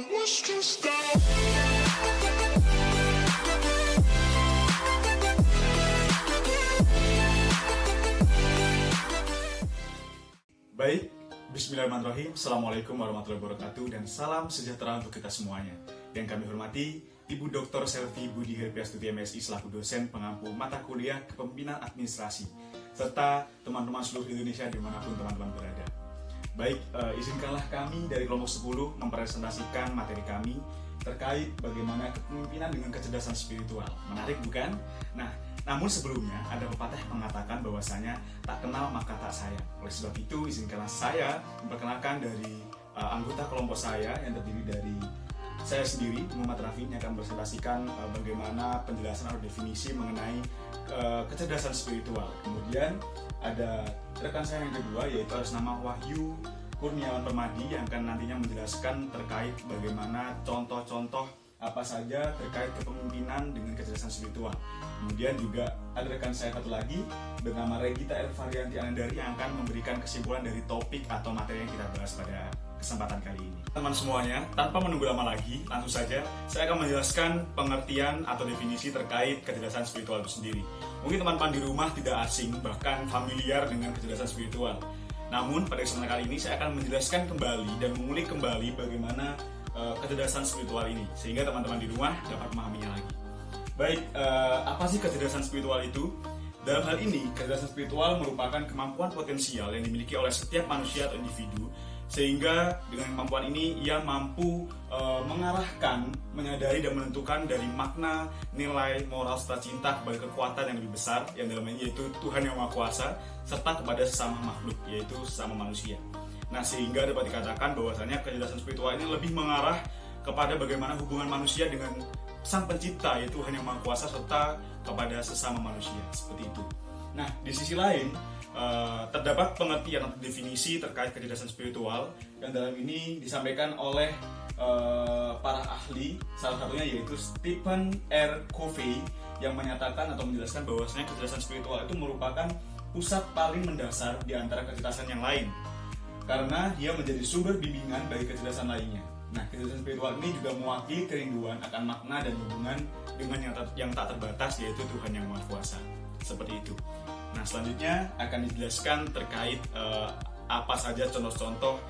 was stressed out. Baik, bismillahirrahmanirrahim. Assalamualaikum warahmatullahi wabarakatuh dan salam sejahtera untuk kita semuanya. Yang kami hormati Ibu Dr. Selvi Budi Herpiastuti MSI selaku dosen pengampu mata kuliah Kepemimpinan Administrasi serta teman-teman seluruh Indonesia dimanapun teman-teman berada. Baik, izinkanlah kami dari kelompok 10 mempresentasikan materi kami terkait bagaimana kepemimpinan dengan kecerdasan spiritual. Menarik bukan? Nah, namun sebelumnya ada pepatah yang mengatakan bahwasanya tak kenal maka tak sayang. Oleh sebab itu, izinkanlah saya memperkenalkan dari anggota kelompok saya yang terdiri dari saya sendiri, Muhammad Rafi, yang akan mempresentasikan bagaimana penjelasan atau definisi mengenai kecerdasan spiritual. Kemudian ada rekan saya yang kedua, yaitu atas nama Wahyu Kurniawan Permadi, yang akan nantinya menjelaskan terkait bagaimana contoh-contoh apa saja terkait kepemimpinan dengan kecerdasan spiritual. Kemudian juga ada rekan saya satu lagi bernama Regita Elvarianti Anandari yang akan memberikan kesimpulan dari topik atau materi yang kita bahas pada kesempatan kali ini. Teman semuanya, tanpa menunggu lama lagi, langsung saja saya akan menjelaskan pengertian atau definisi terkait kecerdasan spiritual itu sendiri. Mungkin teman-teman di rumah tidak asing, bahkan familiar dengan kecerdasan spiritual. Namun pada kesempatan kali ini saya akan menjelaskan kembali dan mengulik kembali bagaimana kecerdasan spiritual ini, sehingga teman-teman di rumah dapat memahaminya lagi. Baik, apa sih kecerdasan spiritual itu? Dalam hal ini, kecerdasan spiritual merupakan kemampuan potensial yang dimiliki oleh setiap manusia atau individu, sehingga dengan kemampuan ini ia mampu mengarahkan, menyadari dan menentukan dari makna, nilai, moral serta cinta kepada kekuatan yang lebih besar, yang dalam ini yaitu Tuhan Yang Maha Kuasa, serta kepada sesama makhluk, yaitu sesama manusia. Nah, sehingga dapat dikatakan bahwasanya kecerdasan spiritual ini lebih mengarah kepada bagaimana hubungan manusia dengan Sang Pencipta, yaitu Tuhan Yang Maha Kuasa, serta kepada sesama manusia, seperti itu. Nah, di sisi lain, terdapat pengertian atau definisi terkait kecerdasan spiritual yang dalam ini disampaikan oleh para ahli, salah satunya yaitu Stephen R. Covey, yang menyatakan atau menjelaskan bahwasanya kecerdasan spiritual itu merupakan pusat paling mendasar di antara kecerdasan yang lain, karena dia menjadi sumber bimbingan bagi kecerdasan lainnya. Nah, kecerdasan spiritual ini juga mewakili kerinduan akan makna dan hubungan dengan yang tak terbatas, yaitu Tuhan Yang Maha Kuasa. Seperti itu. Nah, selanjutnya akan dijelaskan terkait apa saja contoh-contoh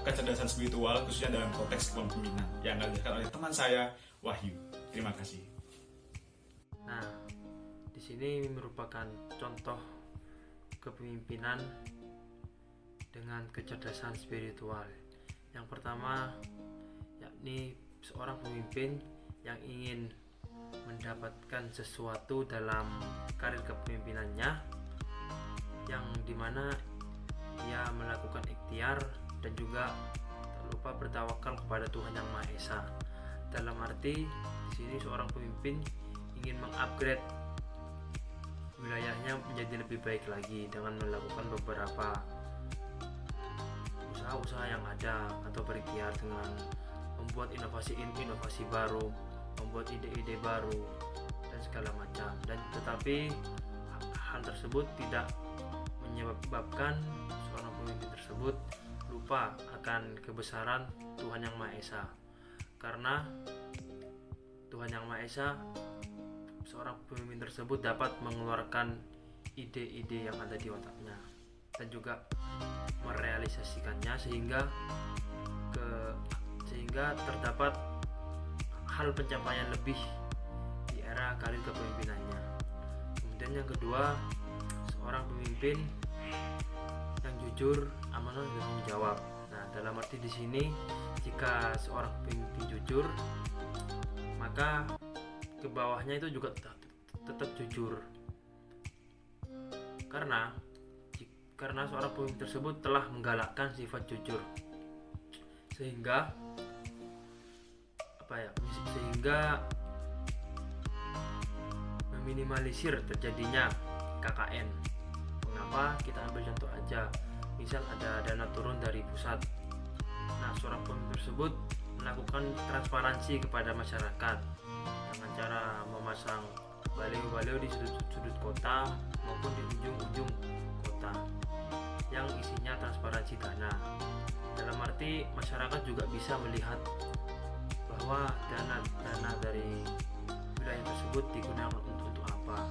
kecerdasan spiritual, khususnya dalam konteks kepemimpinan, yang akan dijelaskan oleh teman saya, Wahyu. Terima kasih. Nah, di sini merupakan contoh kepemimpinan dengan kecerdasan spiritual. Yang pertama, yakni seorang pemimpin yang ingin mendapatkan sesuatu dalam karir kepemimpinannya, yang dimana ia melakukan ikhtiar dan juga tak lupa bertawakal kepada Tuhan Yang Maha Esa. Dalam arti di sini seorang pemimpin ingin mengupgrade wilayahnya menjadi lebih baik lagi dengan melakukan beberapa usaha-usaha yang ada, atau berikhtiar dengan membuat inovasi baru, membuat ide-ide baru dan segala macam. Dan tetapi hal tersebut tidak menyebabkan seorang pemimpin tersebut lupa akan kebesaran Tuhan Yang Maha Esa. Karena Tuhan Yang Maha Esa, seorang pemimpin tersebut dapat mengeluarkan ide-ide yang ada di otaknya dan juga merealisasikannya sehingga terdapat hal pencapaian lebih di era karir kepemimpinannya. Kemudian yang kedua, seorang pemimpin yang jujur, amanah, dan tanggung jawab. Nah, dalam arti di sini, jika seorang pemimpin jujur, maka ke bawahnya itu juga tetap jujur. Karena seorang pemimpin tersebut telah menggalakkan sifat jujur, sehingga meminimalisir terjadinya KKN. Mengapa? Kita ambil contoh aja, misal ada dana turun dari pusat. Nah, seorang pemimpin tersebut melakukan transparansi kepada masyarakat dengan cara memasang baliho-baliho di sudut-sudut kota maupun di ujung-ujung kota yang isinya transparansi dana. Dalam arti masyarakat juga bisa melihat bahwa dana dari wilayah tersebut digunakan untuk apa.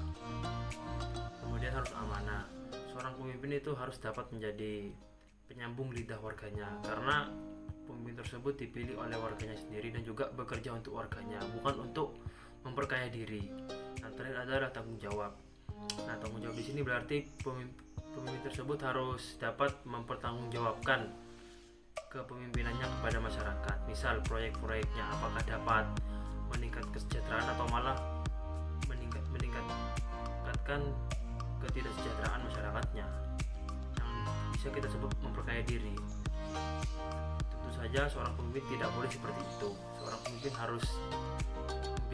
Kemudian harus amanah. Seorang pemimpin itu harus dapat menjadi penyambung lidah warganya, karena pemimpin tersebut dipilih oleh warganya sendiri dan juga bekerja untuk warganya, bukan untuk memperkaya diri. Yang terakhir adalah tanggung jawab. Nah, tanggung jawab di sini berarti pemimpin tersebut harus dapat mempertanggungjawabkan kepemimpinannya kepada masyarakat. Misal proyek-proyeknya apakah dapat meningkat kesejahteraan atau malah meningkatkan ketidaksejahteraan masyarakatnya, yang bisa kita sebut memperkaya diri. Tentu saja seorang pemimpin tidak boleh seperti itu. Seorang pemimpin harus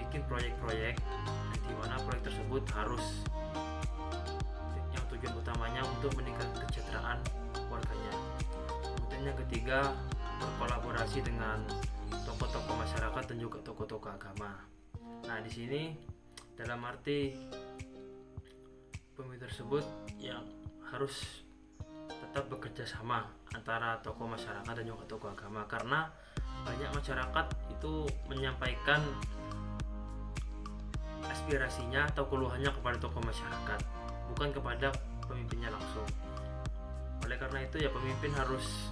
membuat proyek-proyek di mana proyek tersebut harus yang tujuan utamanya untuk meningkatkan kesejahteraan warganya. Kemudian yang ketiga, berkolaborasi dengan tokoh-tokoh masyarakat dan juga tokoh-tokoh agama. Nah, di sini dalam arti pemimpin tersebut yang harus tetap bekerja sama antara tokoh masyarakat dan juga tokoh agama, karena banyak masyarakat itu menyampaikan aspirasinya atau keluhannya kepada tokoh masyarakat, bukan kepada pemimpinnya langsung. Oleh karena itu ya, pemimpin harus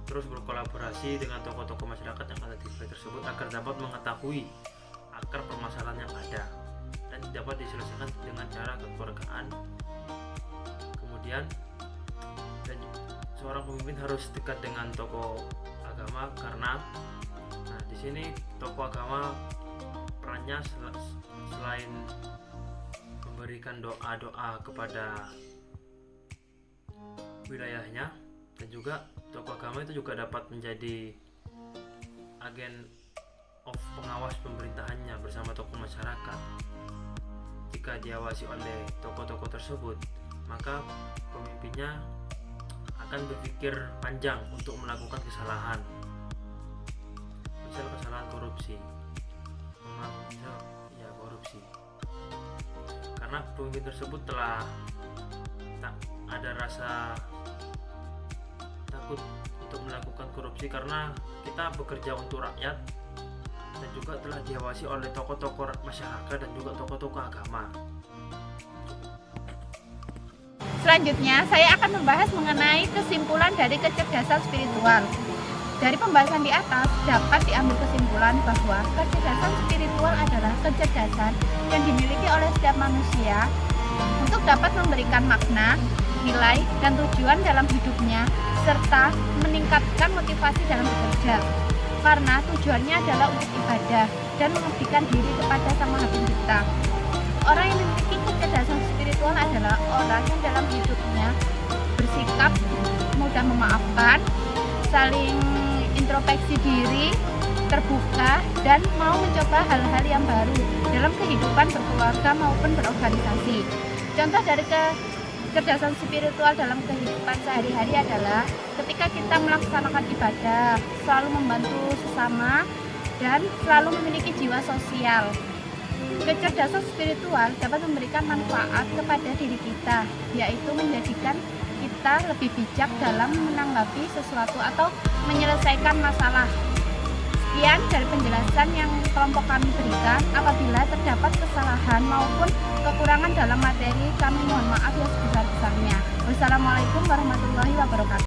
terus berkolaborasi dengan tokoh-tokoh masyarakat yang ada di wilayah tersebut agar dapat mengetahui akar permasalahan yang ada dan dapat diselesaikan dengan cara kekeluargaan. Kemudian seorang pemimpin harus dekat dengan tokoh agama, karena di sini tokoh agama perannya selain memberikan doa-doa kepada wilayahnya, dan juga tokoh agama itu juga dapat menjadi agen of pengawas pemerintahannya bersama tokoh masyarakat. Jika diawasi oleh tokoh-tokoh tersebut, maka pemimpinnya akan berpikir panjang untuk melakukan kesalahan, misal kesalahan korupsi, karena pemimpin tersebut telah tak ada rasa takut untuk melakukan korupsi, karena kita bekerja untuk rakyat dan juga telah diawasi oleh tokoh-tokoh masyarakat dan juga tokoh-tokoh agama. Selanjutnya, saya akan membahas mengenai kesimpulan dari kecerdasan spiritual. Dari pembahasan di atas, dapat diambil kesimpulan bahwa kecerdasan spiritual adalah kecerdasan yang dimiliki oleh setiap manusia untuk dapat memberikan makna, nilai, dan tujuan dalam hidupnya, serta meningkatkan motivasi dalam bekerja. Karena tujuannya adalah untuk ibadah dan mengabdikan diri kepada Sang Maha Pencipta. Orang yang memiliki kecerdasan spiritual adalah orang yang dalam hidupnya bersikap mudah memaafkan, saling introspeksi diri, terbuka, dan mau mencoba hal-hal yang baru dalam kehidupan berkeluarga maupun berorganisasi. Contoh dari kecerdasan spiritual dalam kehidupan sehari-hari adalah ketika kita melaksanakan ibadah, selalu membantu sesama, dan selalu memiliki jiwa sosial. Kecerdasan spiritual dapat memberikan manfaat kepada diri kita, yaitu menjadikan kita lebih bijak dalam menanggapi sesuatu atau menyelesaikan masalah. Sekian dari penjelasan yang kelompok kami berikan. Apabila terdapat kesalahan maupun kekurangan dalam materi, kami mohon maaf yang sebesar-besarnya. Wassalamualaikum warahmatullahi wabarakatuh.